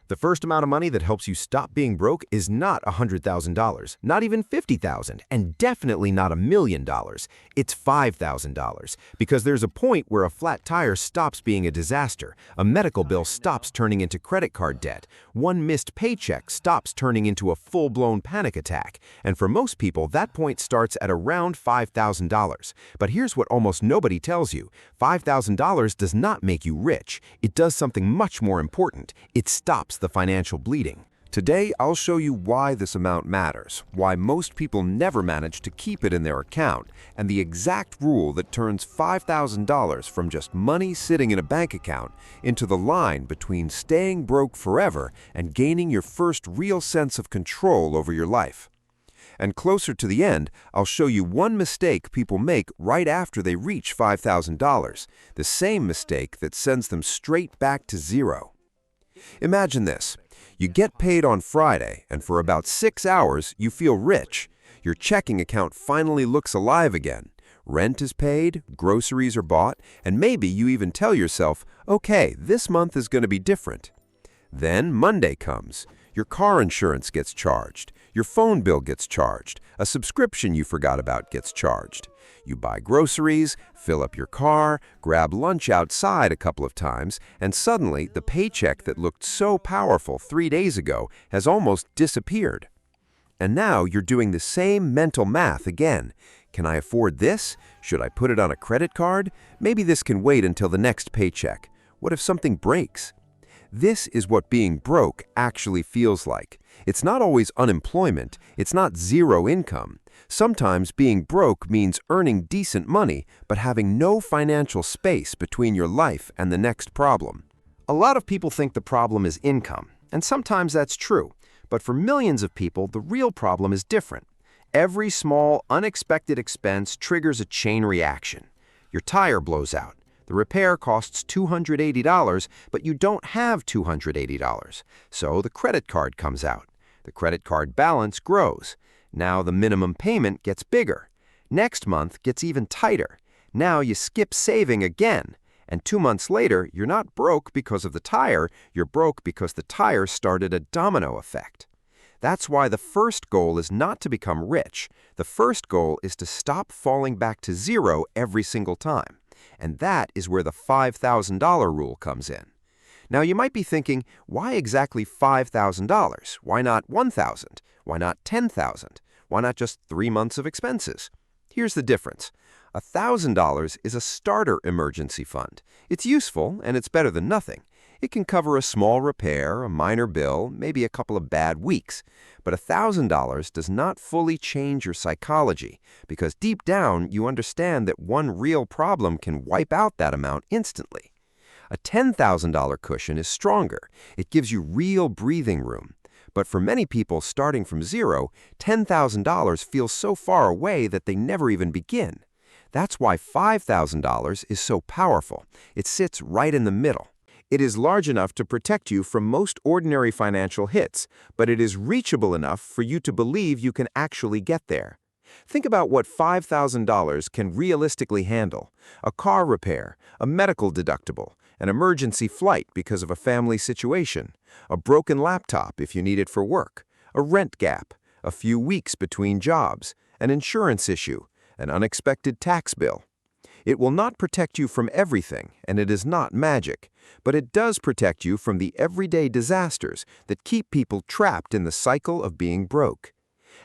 The first amount of money that helps you stop being broke is not $100,000, not even $50,000, and definitely not $1,000,000. It's $5,000, because there's a point where a flat tire stops being a disaster, a medical bill stops turning into credit card debt, one missed paycheck stops turning into a full-blown panic attack, and for most people, that point starts at around $5,000. But here's what almost nobody tells you. $5,000 does not make you rich. It does something much more important. It stops the financial bleeding. Today, I'll show you why this amount matters, why most people never manage to keep it in their account, and the exact rule that turns $5,000 from just money sitting in a bank account into the line between staying broke forever and gaining your first real sense of control over your life. And closer to the end, I'll show you one mistake people make right after they reach $5,000, the same mistake that sends them straight back to zero. Imagine this. You get paid on Friday, and for about 6 hours, you feel rich. Your checking account finally looks alive again. Rent is paid, groceries are bought, and maybe you even tell yourself, okay, this month is going to be different. Then Monday comes. Your car insurance gets charged. Your phone bill gets charged. A subscription you forgot about gets charged. You buy groceries, fill up your car, grab lunch outside a couple of times, and suddenly the paycheck that looked so powerful 3 days ago has almost disappeared. And now you're doing the same mental math again. Can I afford this? Should I put it on a credit card? Maybe this can wait until the next paycheck. What if something breaks? This is what being broke actually feels like. It's not always unemployment. It's not zero income. Sometimes being broke means earning decent money, but having no financial space between your life and the next problem. A lot of people think the problem is income, and sometimes that's true. But for millions of people, the real problem is different. Every small, unexpected expense triggers a chain reaction. Your tire blows out. The repair costs $280, but you don't have $280. So the credit card comes out. The credit card balance grows. Now the minimum payment gets bigger. Next month gets even tighter. Now you skip saving again. And 2 months later, you're not broke because of the tire, you're broke because the tire started a domino effect. That's why the first goal is not to become rich. The first goal is to stop falling back to zero every single time. And that is where the $5,000 rule comes in. Now you might be thinking, why exactly $5,000? Why not $1,000? Why not $10,000? Why not just 3 months of expenses? Here's the difference. $1,000 is a starter emergency fund. It's useful and it's better than nothing. It can cover a small repair, a minor bill, maybe a couple of bad weeks. But $1,000 does not fully change your psychology because deep down you understand that one real problem can wipe out that amount instantly. A $10,000 cushion is stronger. It gives you real breathing room. But for many people starting from zero, $10,000 feels so far away that they never even begin. That's why $5,000 is so powerful. It sits right in the middle. It is large enough to protect you from most ordinary financial hits, but it is reachable enough for you to believe you can actually get there. Think about what $5,000 can realistically handle: a car repair, a medical deductible, an emergency flight because of a family situation, a broken laptop if you need it for work, a rent gap, a few weeks between jobs, an insurance issue, an unexpected tax bill. It will not protect you from everything, and it is not magic, but it does protect you from the everyday disasters that keep people trapped in the cycle of being broke.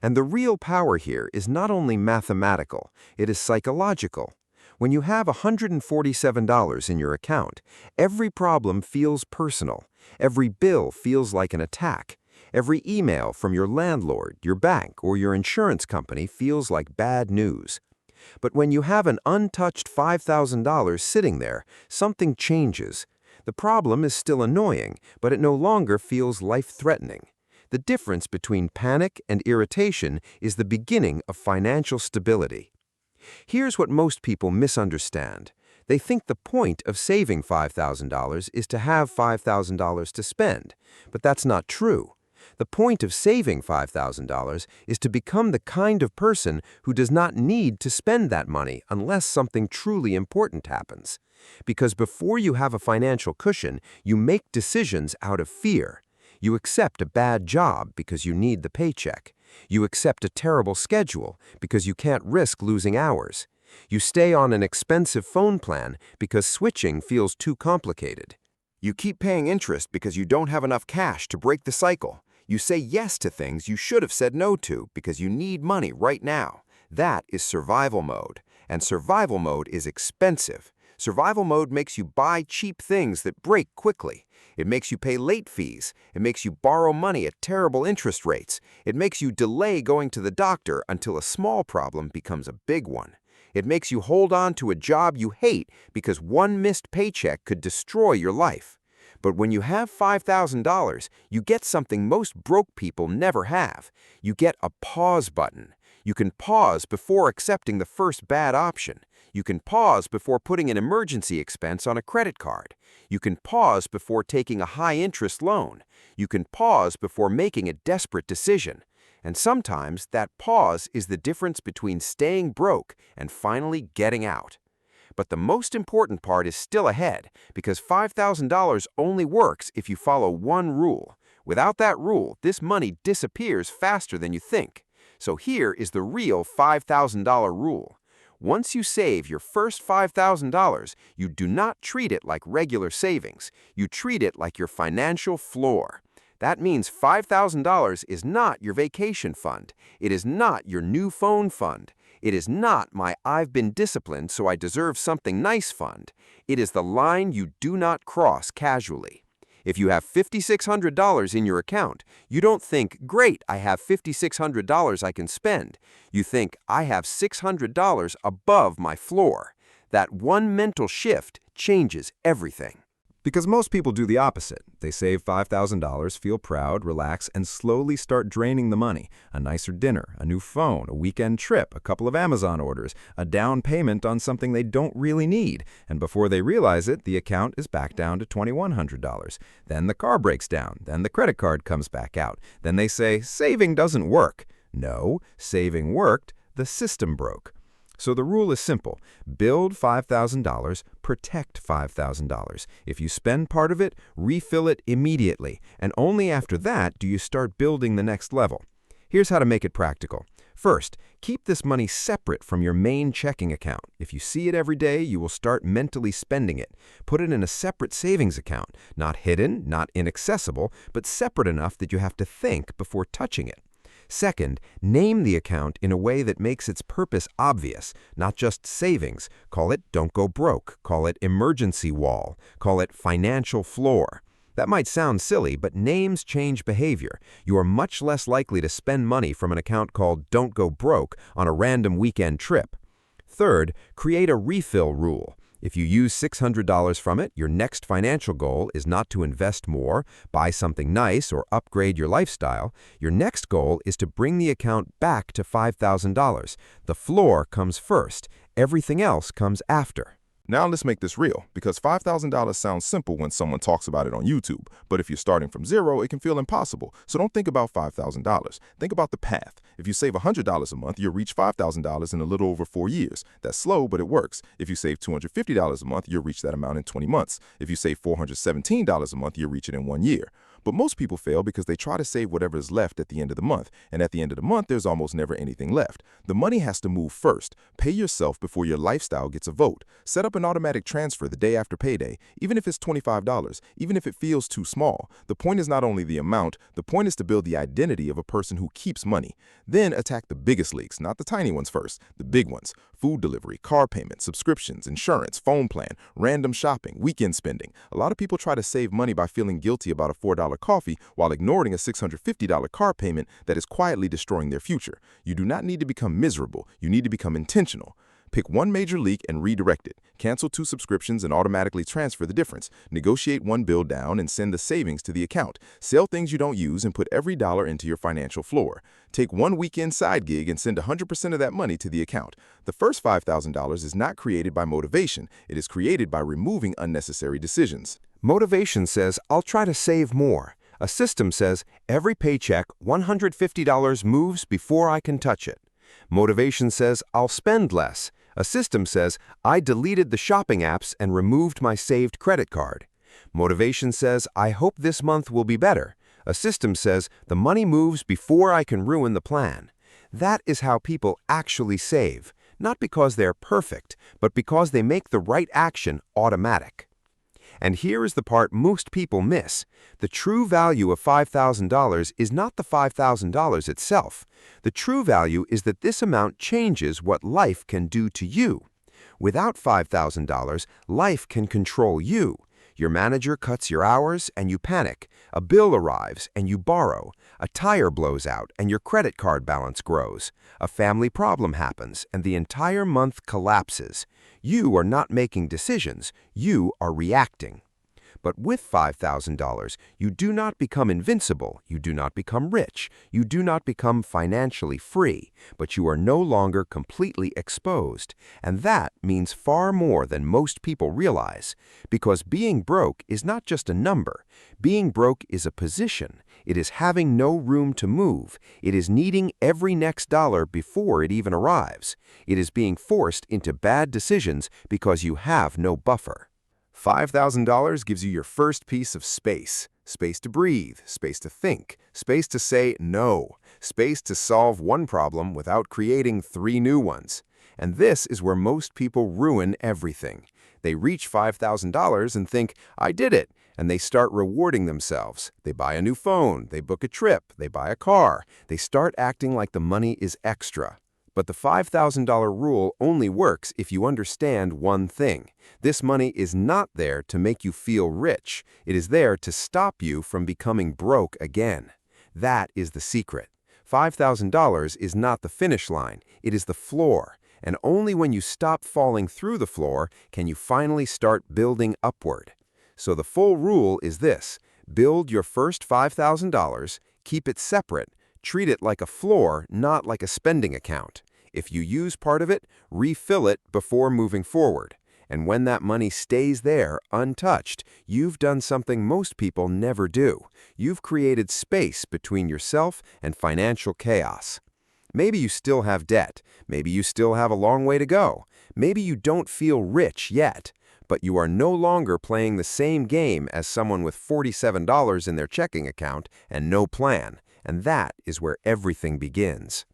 And the real power here is not only mathematical, it is psychological. When you have $147 in your account, every problem feels personal. Every bill feels like an attack. Every email from your landlord, your bank, or your insurance company feels like bad news. But when you have an untouched $5,000 sitting there, something changes. The problem is still annoying, but it no longer feels life-threatening. The difference between panic and irritation is the beginning of financial stability. Here's what most people misunderstand. They think the point of saving $5,000 is to have $5,000 to spend, but that's not true. The point of saving $5,000 is to become the kind of person who does not need to spend that money unless something truly important happens. Because before you have a financial cushion, you make decisions out of fear. You accept a bad job because you need the paycheck. You accept a terrible schedule because you can't risk losing hours. You stay on an expensive phone plan because switching feels too complicated. You keep paying interest because you don't have enough cash to break the cycle. You say yes to things you should have said no to because you need money right now. That is survival mode. And survival mode is expensive. Survival mode makes you buy cheap things that break quickly. It makes you pay late fees. It makes you borrow money at terrible interest rates. It makes you delay going to the doctor until a small problem becomes a big one. It makes you hold on to a job you hate because one missed paycheck could destroy your life. But when you have $5,000, you get something most broke people never have. You get a pause button. You can pause before accepting the first bad option. You can pause before putting an emergency expense on a credit card. You can pause before taking a high-interest loan. You can pause before making a desperate decision. And sometimes that pause is the difference between staying broke and finally getting out. But the most important part is still ahead, because $5,000 only works if you follow one rule. Without that rule, this money disappears faster than you think. So here is the real $5,000 rule. Once you save your first $5,000, you do not treat it like regular savings. You treat it like your financial floor. That means $5,000 is not your vacation fund. It is not your new phone fund. It is not my "I've been disciplined so I deserve something nice" fund. It is the line you do not cross casually. If you have $5,600 in your account, you don't think, "Great, I have $5,600 I can spend." You think, "I have $600 above my floor." That one mental shift changes everything. Because most people do the opposite. They save $5,000, feel proud, relax, and slowly start draining the money. A nicer dinner, a new phone, a weekend trip, a couple of Amazon orders, a down payment on something they don't really need. And before they realize it, the account is back down to $2,100. Then the car breaks down. Then the credit card comes back out. Then they say, "Saving doesn't work." No, saving worked. The system broke. So the rule is simple. Build $5,000, protect $5,000. If you spend part of it, refill it immediately, and only after that do you start building the next level. Here's how to make it practical. First, keep this money separate from your main checking account. If you see it every day, you will start mentally spending it. Put it in a separate savings account, not hidden, not inaccessible, but separate enough that you have to think before touching it. Second, name the account in a way that makes its purpose obvious, not just savings. Call it "Don't Go Broke." Call it "Emergency Wall." Call it "Financial Floor." That might sound silly, but names change behavior. You are much less likely to spend money from an account called "Don't Go Broke" on a random weekend trip. Third, create a refill rule. If you use $600 from it, your next financial goal is not to invest more, buy something nice, or upgrade your lifestyle. Your next goal is to bring the account back to $5,000. The floor comes first. Everything else comes after. Now let's make this real, because $5,000 sounds simple when someone talks about it on YouTube. But if you're starting from zero, it can feel impossible. So don't think about $5,000. Think about the path. If you save $100 a month, you'll reach $5,000 in a little over 4 years. That's slow, but it works. If you save $250 a month, you'll reach that amount in 20 months. If you save $417 a month, you'll reach it in 1 year. But most people fail because they try to save whatever is left at the end of the month. And at the end of the month, there's almost never anything left. The money has to move first. Pay yourself before your lifestyle gets a vote. Set up an automatic transfer the day after payday, even if it's $25, even if it feels too small. The point is not only the amount, the point is to build the identity of a person who keeps money. Then attack the biggest leaks, not the tiny ones first, the big ones. Food delivery, car payments, subscriptions, insurance, phone plan, random shopping, weekend spending. A lot of people try to save money by feeling guilty about a $4 coffee while ignoring a $650 car payment that is quietly destroying their future. You do not need to become miserable. You need to become intentional. Pick one major leak and redirect it. Cancel 2 subscriptions and automatically transfer the difference. Negotiate 1 bill down and send the savings to the account. Sell things you don't use and put every dollar into your financial floor. Take 1 weekend side gig and send 100% of that money to the account. The first $5,000 is not created by motivation. It is created by removing unnecessary decisions. Motivation says, "I'll try to save more." A system says, "Every paycheck, $150 moves before I can touch it." Motivation says, "I'll spend less." A system says, "I deleted the shopping apps and removed my saved credit card." Motivation says, "I hope this month will be better." A system says the money moves before I can ruin the plan. That is how people actually save, not because they're perfect, but because they make the right action automatic. And here is the part most people miss. The true value of $5,000 is not the $5,000 itself. The true value is that this amount changes what life can do to you. Without $5,000, life can control you. Your manager cuts your hours and you panic. A bill arrives and you borrow. A tire blows out and your credit card balance grows. A family problem happens and the entire month collapses. You are not making decisions, you are reacting. But with $5,000, you do not become invincible, you do not become rich, you do not become financially free, but you are no longer completely exposed. And that means far more than most people realize. Because being broke is not just a number. Being broke is a position. It is having no room to move. It is needing every next dollar before it even arrives. It is being forced into bad decisions because you have no buffer. $5,000 gives you your first piece of space. Space to breathe, space to think, space to say no, space to solve one problem without creating 3 new ones. And this is where most people ruin everything. They reach $5,000 and think, I did it, and they start rewarding themselves. They buy a new phone, they book a trip, they buy a car. They start acting like the money is extra. But the $5,000 rule only works if you understand one thing. This money is not there to make you feel rich. It is there to stop you from becoming broke again. That is the secret. $5,000 is not the finish line. It is the floor. And only when you stop falling through the floor can you finally start building upward. So the full rule is this: build your first $5,000, keep it separate, treat it like a floor, not like a spending account. If you use part of it, refill it before moving forward. And when that money stays there, untouched, you've done something most people never do. You've created space between yourself and financial chaos. Maybe you still have debt. Maybe you still have a long way to go. Maybe you don't feel rich yet. But you are no longer playing the same game as someone with $47 in their checking account and no plan. And that is where everything begins.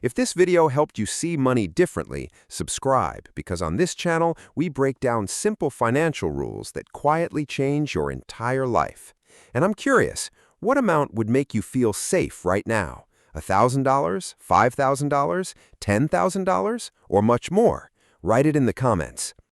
If this video helped you see money differently, subscribe, because on this channel, we break down simple financial rules that quietly change your entire life. And I'm curious, what amount would make you feel safe right now? $1,000, $5,000, $10,000, or much more? Write it in the comments.